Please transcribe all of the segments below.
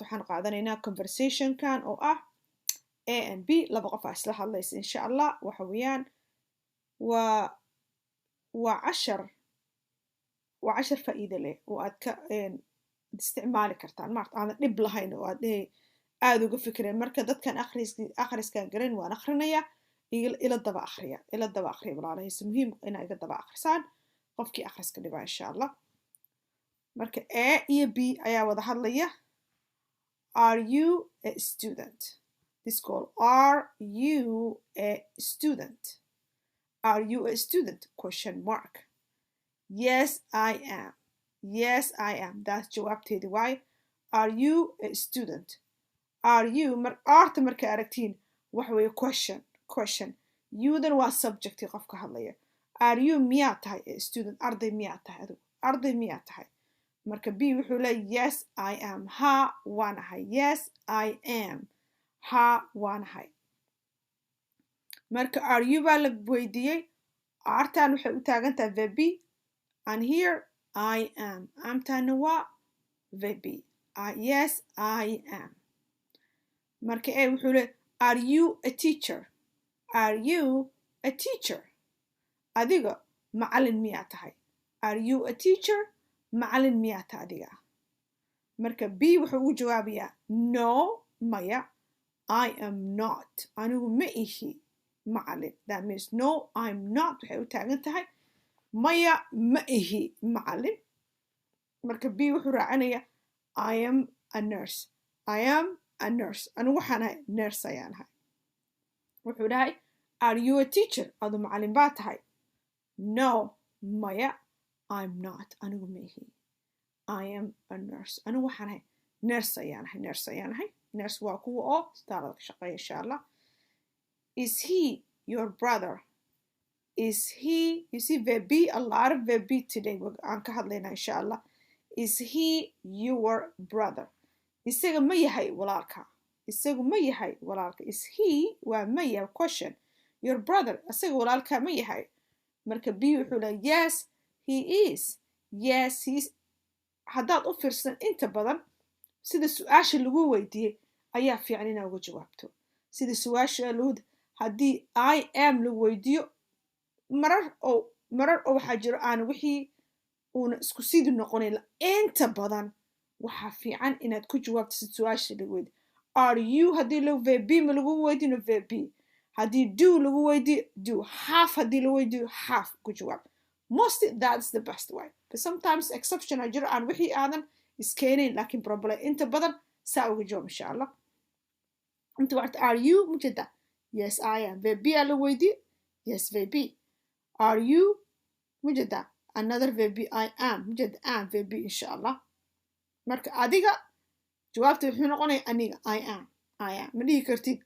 waxaan qaadanaynaa conversationkan oo ah A and B laba qof isla hadlaysa insha Allah waxa weeyaan waa cashar faa'iido leh oo aad ka isticmaali kartaan maarta aadan dhib lahayn oo aad uga fikireen marka dadkan akhriskan garan waan akhrinayaa ila daba akhriya walaalahayse muhiim inaa iga daba akhrisaan qofkii akhriska dhibaa insha Allah marka A iyo B ayaa wada hadlaya are you a student this call are you a student are you a student question mark yes I am yes I am that's jawaabteedi waaye are you a student are you arta marka aragtiin waxa weeye question youdan waa subjecti qofka hadlaya are you miyaa tahay a student arday miyaa tahay adigu arday miyaa tahay marka B wuxuu leeyahay yes I am ha waan ahay yes I am ha waan ahay marka are you baa la weydiiyey artan waxay u taagan tahay verb B and here I am amtana waa verb B yes I am marka A wuxuu leeyahay are you a teacher are you a teacher adiga macallin miyaa tahay are you a teacher macallin miyaa tahay adiga marka B wuxuu ugu jawaabayaa no maya I am not anigu ma ihi macallin that means no I'm not waxay u taagan tahay maya ma ihi macallin marka B wuxuu raacinayaa I am a nurse I am a nurse anigu waxaan ahay nurse ayaan ahay wuxuu dhahay are you a teacher adu macallin baa tahay no maya I'm not anigu ma ihi I am a nurse anigu waxaan ahay nurse ayaan ahay nurse waa kuwa oo istaalada ka shaqeeya insha Allah is he your brother is he you see verb B a lot of verb B today aan ka hadlaynaa insha Allah is he your brother isaga ma yahay walaalka is he waa ma yahay question your brother isaga walaalka ma yahay marka B wuxuu leeyahay yes he is yes he is haddaad u fiirsan inta badan sida su-aasha lagu weydiiyey ayaa fiican inaa uga jawaabto sida su-aasha haddii I am lagu weydiiyo marar oo waxaa jiro aan wixii uuna isku sidi noqonayn inta badan waxaa fiican inaad ku jawaabto sida su-aasha lagu weydiiyo are you haddii lagu verb B ma lagu weydiino verb B haddii do lagu weydiiyo do half haddii lagu weydiiyo half ku jawaab mostly that's the best way but sometimes exception a jiro aan wixii aadan iskeenayn laakiin problem inta badan saa uga jawaab insha Allah inta waqti are you mujada yes I am verb B la weydiiyo yes verb B are you mujada another verb B I am mujada am verb B insha Allah marka adiga jawaabta wuxuu noqonayaa aniga I am ma dhihi kartid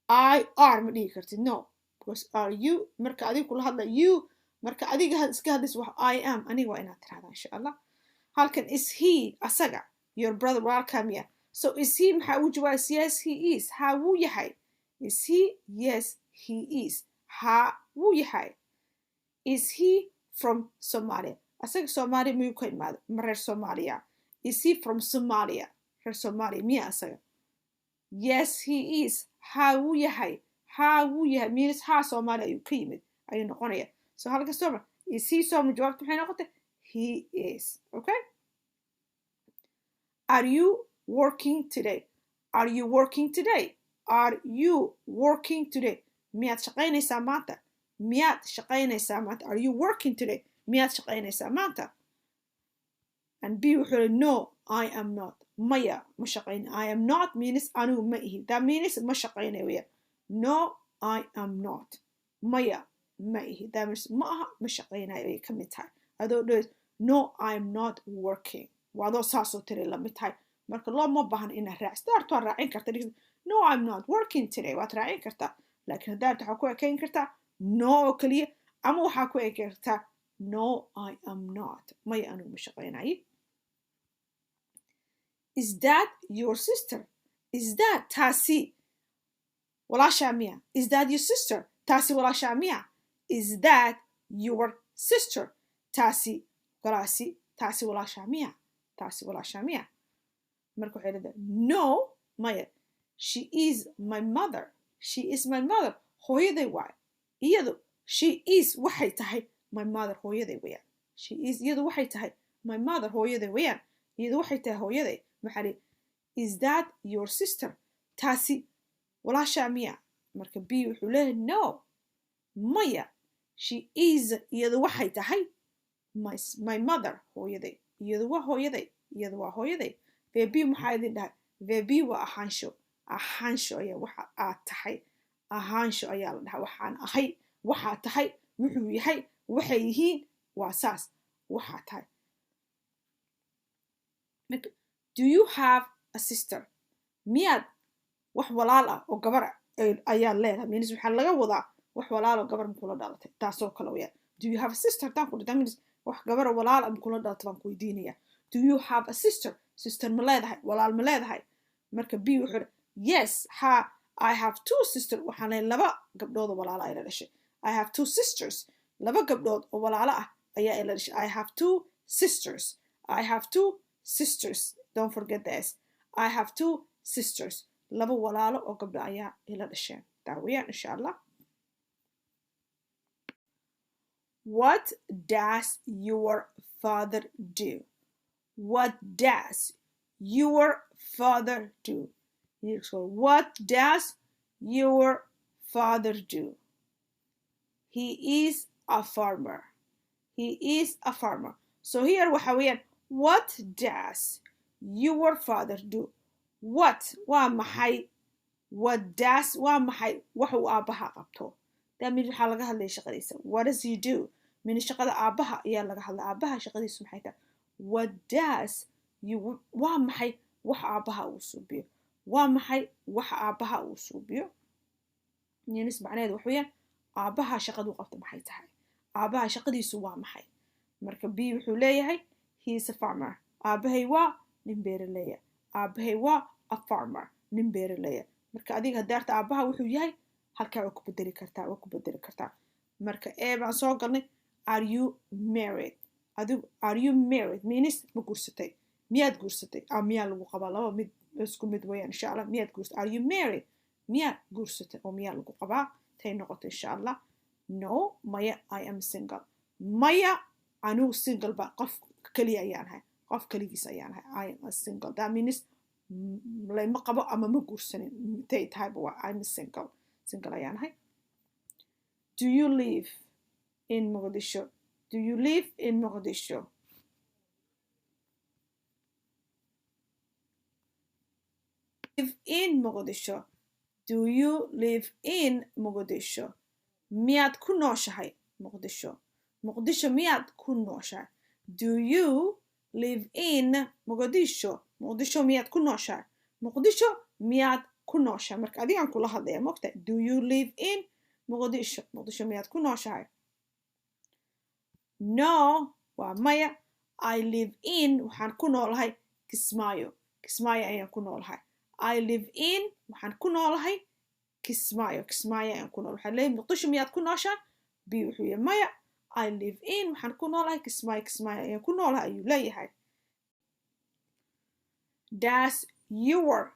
I are ma dhihi kartid no because are you marka adiga kula hadla you marka adiga iska hadlaysa wax I am aniga waa inaad tiraahdaa insha Allah halkan is he asaga your brother walaalka miya so is he maxaa ugu jawaabay yes he is ha wuu yahay is he yes he is ha wuu yahay is he from Somalia asaga Somalia miyuu ka imaado ma reer Somalia is he from Somalia reer Somalia miya asaga yes he is ha wuu yahay means ha Somalia ayuu ka yimid ayuu noqonaya so halka soo is he so jawaabtu maxay noqotay he is okay are you working today are you working today miyaad shaqaynaysaa maanta are you working today miyaad shaqaynaysaa maanta and B wuxuu no I am not maya ma shaqayn I am not means anigu ma ihi that means ma shaqaynayo weya no I am not maya ma ihi that means ma aha ma shaqaynayo ay ka mid tahay adoo dhow no I am not working waadoo saasoo tiri la mid tahay marka loo ma baahan inaad raacsto horta waad raacin karta no I'm not working today waad raacin kartaa laakiin haddaad waxaa ku ekeyn kartaa no oo keliya ama waxaa ku ekeyn kartaa no I am not maya anigu ma shaqaynayo is that your sister is that taasi walaashaa miya is that your sister taasi walaashaa miya is that your sister taasi walaashaa miya marka waxay leedahay no maya she is my mother she is my mother hooyaday waay iyadu she is waxay tahay my mother hooyaday weeyaan she is iyadu waxay tahay my mother hooyaday weeyaan iyadu waxay tahay hooyaday maxaa li is that your sister taasi walaashaa miya marka b wuxuu leeyahay no maya she is iyadu waxay tahay my mother hooyaday iyadu waa hooyaday iyadu waa hooyaday verb maxaa idin dhahay verb waa ahaansho ayaa waxa aad tahay ahaansho ayaa la dhahaa waxaan ahay waxaa tahay wuxuu yahay waxay yihiin waa saas waxaa tahay do you have a sister miyaad wax walaal ah oo gabar ayaa leedahay means waxaa laga wadaa wax walaal oo gabar kula dhalatay taasoo kale weeyaan do you have a sister tan ku dhigta means wax gabar walaal ah kula dhalatay baan ku weydiinaya do you have a sister ma leedahay walaal ma leedahay marka b wuxuu yes ha I have two sisters waxaan leeyahay laba gabdhood oo walaalo ah ila dhashay I have two sisters laba gabdhood oo walaalo ah ayaa ila dhashay I have two sisters I have two sisters don't forget this I have two sisters laba walaalo oo gabdho ayaa ila dhasheen daawayaan insha Allah what does your father do what does your father do so what does your father do he is a farmer he is a farmer so here waxa weeyaan what does your father do what waa maxay what does waa maxay wax uu aabaha qabto daamin waxa laga hadlay shaqadiisa what does he do min shaqada aabaha ayaa laga hadlay aabaha shaqadiisu maxay tahay what does you waa maxay wax aabaha uu suubiyo waa maxay wax aabaha uu suubiyo ninis macnaheedu wax weeyaan aabaha shaqadu qabto maxay tahay aabaha shaqadiisu waa maxay marka b wuxuu leeyahay he is a farmer aabahay waa nin beeraleeya aabahay waa a farmer nin beeraleeya marka adiga hadaarta aabaha wuxuu yahay halkaa waa ku bedeli kartaa marka ee baan soo galnay are you married adigu are you married means ma guursatay miyaad guursatay miyaa lagu qabaa laba mid isku mid weeyaan insha Allah miyaad guursatay are you married miyaad guursatay oo miyaa lagu qabaa tay noqoto insha Allah no maya I am single maya anigu single ba qof kaliya ayaan ahay qof kaligiis ayaan ahay I am a single that means lama qabo ama ma guursanin tay tahay waa I'm single ayaan ahay do you live in Mogadishu do you live in Mogadishu live in Mogadishu do you live in Mogadishu miyaad ku nooshahay Mogadishu miyaad ku nooshahay do you live in Mogadishu miyaad ku nooshahay miyaad ku nooshahay marka adigaan kula hadlaya mogtahay do you live in Mogadishu miyaad ku nooshahay no waa maya I live in waxaan ku noolahay Kismaayo ayaan ku noolahay I live in waxaan ku noolahay Kismaayo ayaan ku noolahay waxaan leeyahay Mogadishu miyaad ku nooshahay b wuxuu yahay maya I live in waxaan ku noolahay Kismaayo ayaan ku noolahay ayuu leeyahay does your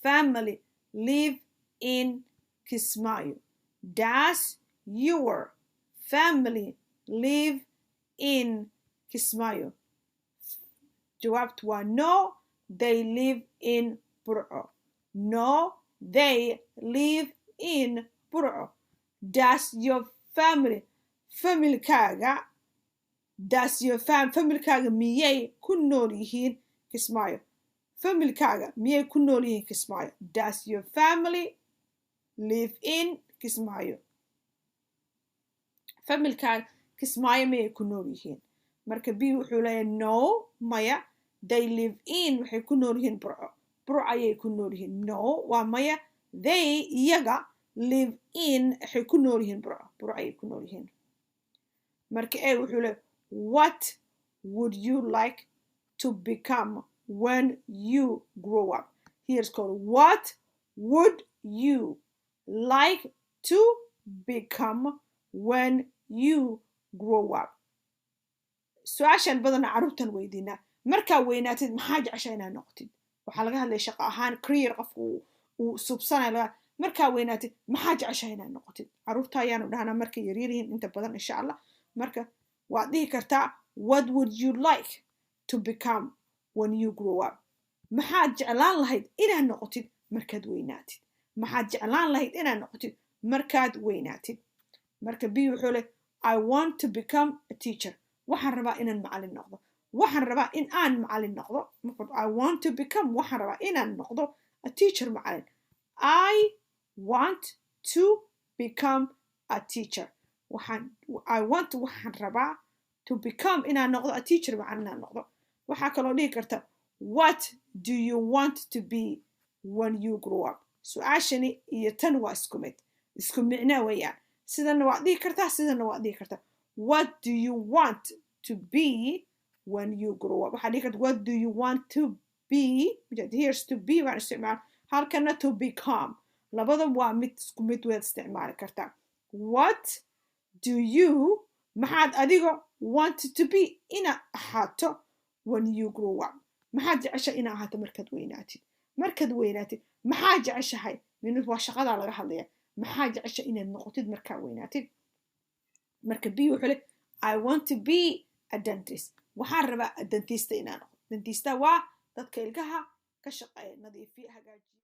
family live in Kismaayo does your family live in Kismaayo jawaabtu waa no they live in Burco no they live in Burco does your familykaaga miyay ku nool yihiin Kismaayo familykaaga miyay ku nool yihiin Kismaayo does your family live in Kismaayo familykaaga Kismaayo miyay ku nool yihiin marka b wuxuu leeyahay no maya they live in waxay ku nool yihiin Burco ayay ku nool yihiin no waa maya they iyaga live in waxay ku nool yihiin Burco ayay ku nool yihiin marka ee wuxuu leeyahay what would you like to become when you grow up here's called what would you like to become when you grow up su-aashan badan carruurtan weydiinaa markaa weynaatid maxaa jeceshaa inaad noqotid waxaa laga hadlaya shaqo ahaan career qofku uu subsanayo markaa weynaatid maxaa jeceshahay inaad noqotid caruurta ayaanu dhahnaa markay yaryar yihiin inta badan insha allah marka waad dhihi kartaa what would you like to become when you grow up maxaad jeclaan lahayd inaad noqotid markaad weynaatid maxaad jeclaan lahayd inaad noqotid markaad weynaatid marka b wuxuu leh I want to become a teacher waxaan rabaa inaan macallin noqdo waxaan rabaa in aan macallin noqdo I want to become waxaan rabaa inaan noqdo a teacher macallin I want to become a teacher waxaan rabaa to become inaan noqdo a teacher macallin inaan noqdo waxaa kaloo dhihi karta what do you want to be when you grow up su-aashani iyo tan waa isku micno weeyaan sidana waad dhihi kartaa sidana waad dhihi kartaa what do you want to be when you grow up waxaa dhihi karta what do you want to be here's to be waan isticmaal halkana to become labada waa isku mid weed isticmaali kartaa what do you maxaad adiga want to be inaad ahaato when you grow up maxaad jeceshahay inaad ahaato markaad weynaatid maxaa jeceshahay minus waa shaqada laga hadlaya maxaa jeceshahay inaad noqotid markaa weynaatid marka b wuxuu leh I want to be a dentist waxaan rabaa dentista inaan noqdo dentista waa dadka ilkaha ka shaqeeya nadiifiya hagaajiya